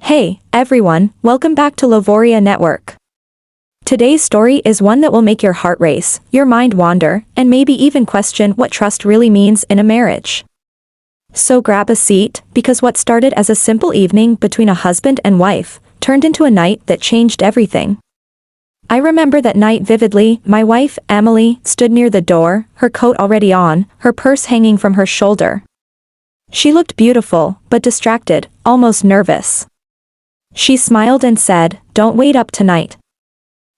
Hey, everyone, welcome back to Lovoria Network. Today's story is one that will make your heart race, your mind wander, and maybe even question what trust really means in a marriage. So grab a seat, because what started as a simple evening between a husband and wife turned into a night that changed everything. I remember that night vividly. My wife, Emily, stood near the door, her coat already on, her purse hanging from her shoulder. She looked beautiful, but distracted, almost nervous. She smiled and said, "Don't wait up tonight."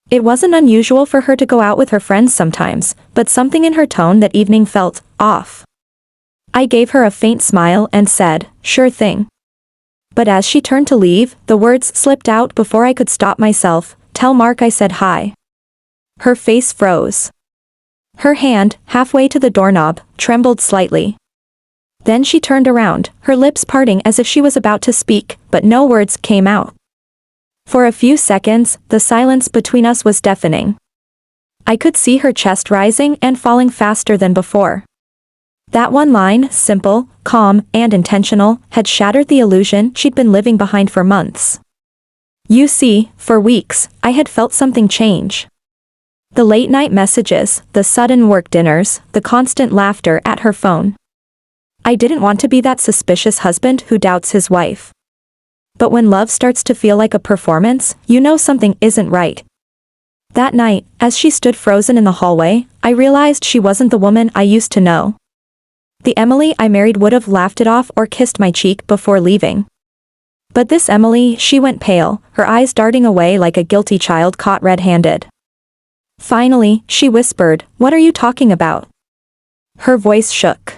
It wasn't unusual for her to go out with her friends sometimes, but something in her tone that evening felt off. I gave her a faint smile and said, "Sure thing." But as she turned to leave, the words slipped out before I could stop myself. "Tell Mark I said hi." Her face froze. Her hand, halfway to the doorknob, trembled slightly. Then she turned around, her lips parting as if she was about to speak, but no words came out. For a few seconds, the silence between us was deafening. I could see her chest rising and falling faster than before. That one line, simple, calm, and intentional, had shattered the illusion she'd been living behind for months. You see, for weeks, I had felt something change. The late-night messages, the sudden work dinners, the constant laughter at her phone. I didn't want to be that suspicious husband who doubts his wife. But when love starts to feel like a performance, you know something isn't right. That night, as she stood frozen in the hallway, I realized she wasn't the woman I used to know. The Emily I married would have laughed it off or kissed my cheek before leaving. But this Emily, she went pale, her eyes darting away like a guilty child caught red-handed. Finally, she whispered, "What are you talking about?" Her voice shook.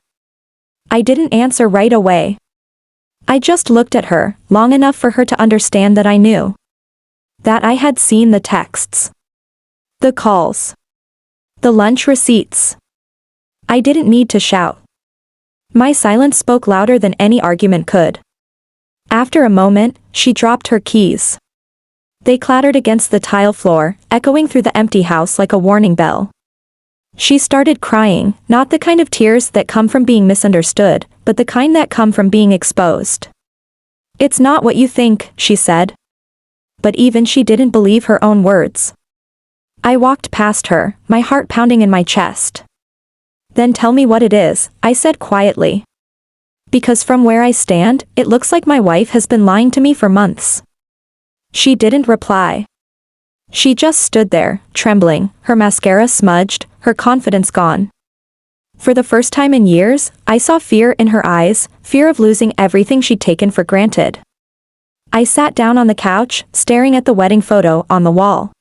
I didn't answer right away. I just looked at her, long enough for her to understand that I knew. That I had seen the texts. The calls. The lunch receipts. I didn't need to shout. My silence spoke louder than any argument could. After a moment, she dropped her keys. They clattered against the tile floor, echoing through the empty house like a warning bell. She started crying, not the kind of tears that come from being misunderstood, but the kind that come from being exposed. "It's not what you think," she said. But even she didn't believe her own words. I walked past her, my heart pounding in my chest. "Then tell me what it is," I said quietly. "Because from where I stand, it looks like my wife has been lying to me for months." She didn't reply. She just stood there, trembling, her mascara smudged, her confidence gone. For the first time in years, I saw fear in her eyes, fear of losing everything she'd taken for granted. I sat down on the couch, staring at the wedding photo on the wall.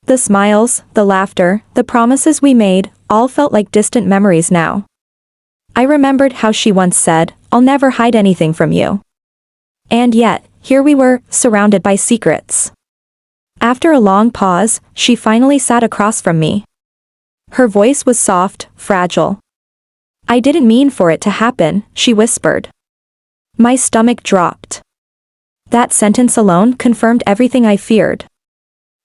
The smiles, the laughter, the promises we made, all felt like distant memories now. I remembered how she once said, "I'll never hide anything from you." And yet, here we were, surrounded by secrets. After a long pause, she finally sat across from me. Her voice was soft, fragile. "I didn't mean for it to happen," she whispered. My stomach dropped. That sentence alone confirmed everything I feared.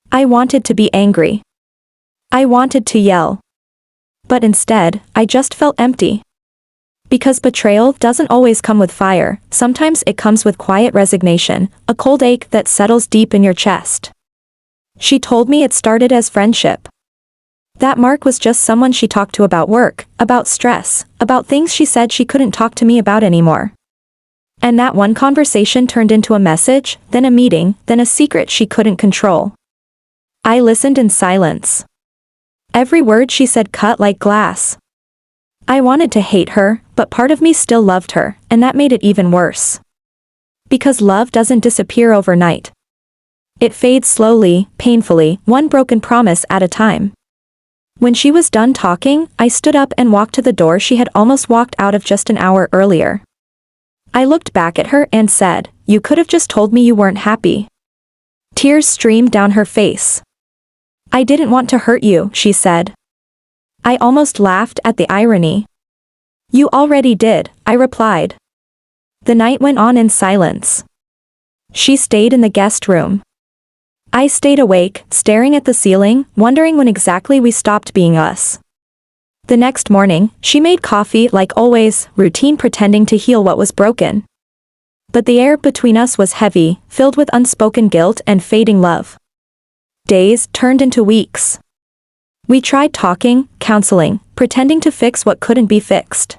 I wanted to be angry. I wanted to yell. But instead, I just felt empty. Because betrayal doesn't always come with fire, sometimes it comes with quiet resignation, a cold ache that settles deep in your chest. She told me it started as friendship. That Mark was just someone she talked to about work, about stress, about things she said she couldn't talk to me about anymore. And that one conversation turned into a message, then a meeting, then a secret she couldn't control. I listened in silence. Every word she said cut like glass. I wanted to hate her, but part of me still loved her, and that made it even worse. Because love doesn't disappear overnight. It fades slowly, painfully, one broken promise at a time. When she was done talking, I stood up and walked to the door she had almost walked out of just an hour earlier. I looked back at her and said, "You could have just told me you weren't happy." Tears streamed down her face. "I didn't want to hurt you," she said. I almost laughed at the irony. "You already did," I replied. The night went on in silence. She stayed in the guest room. I stayed awake, staring at the ceiling, wondering when exactly we stopped being us. The next morning, she made coffee like always, routine pretending to heal what was broken. But the air between us was heavy, filled with unspoken guilt and fading love. Days turned into weeks. We tried talking, counseling, pretending to fix what couldn't be fixed.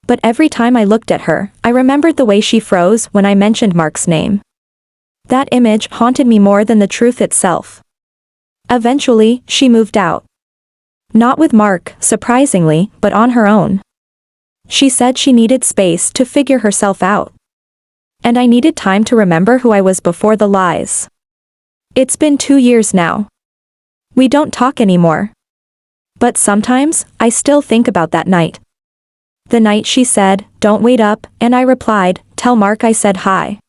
But every time I looked at her, I remembered the way she froze when I mentioned Mark's name. That image haunted me more than the truth itself. Eventually, she moved out. Not with Mark, surprisingly, but on her own. She said she needed space to figure herself out. And I needed time to remember who I was before the lies. It's been 2 years now. We don't talk anymore. But sometimes, I still think about that night. The night she said, "Don't wait up," and I replied, "Tell Mark I said hi."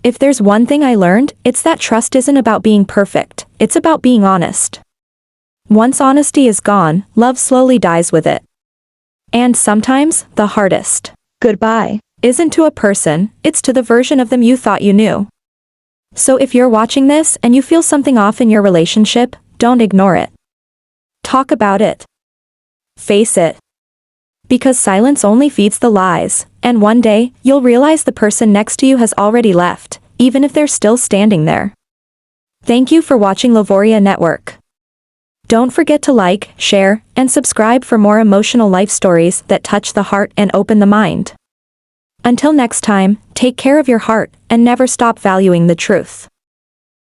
If there's one thing I learned, it's that trust isn't about being perfect, it's about being honest. Once honesty is gone, love slowly dies with it. And sometimes, the hardest goodbye isn't to a person, it's to the version of them you thought you knew. So if you're watching this and you feel something off in your relationship, don't ignore it. Talk about it. Face it. Because silence only feeds the lies, and one day, you'll realize the person next to you has already left, even if they're still standing there. Thank you for watching Lavoria Network. Don't forget to like, share, and subscribe for more emotional life stories that touch the heart and open the mind. Until next time, take care of your heart, and never stop valuing the truth.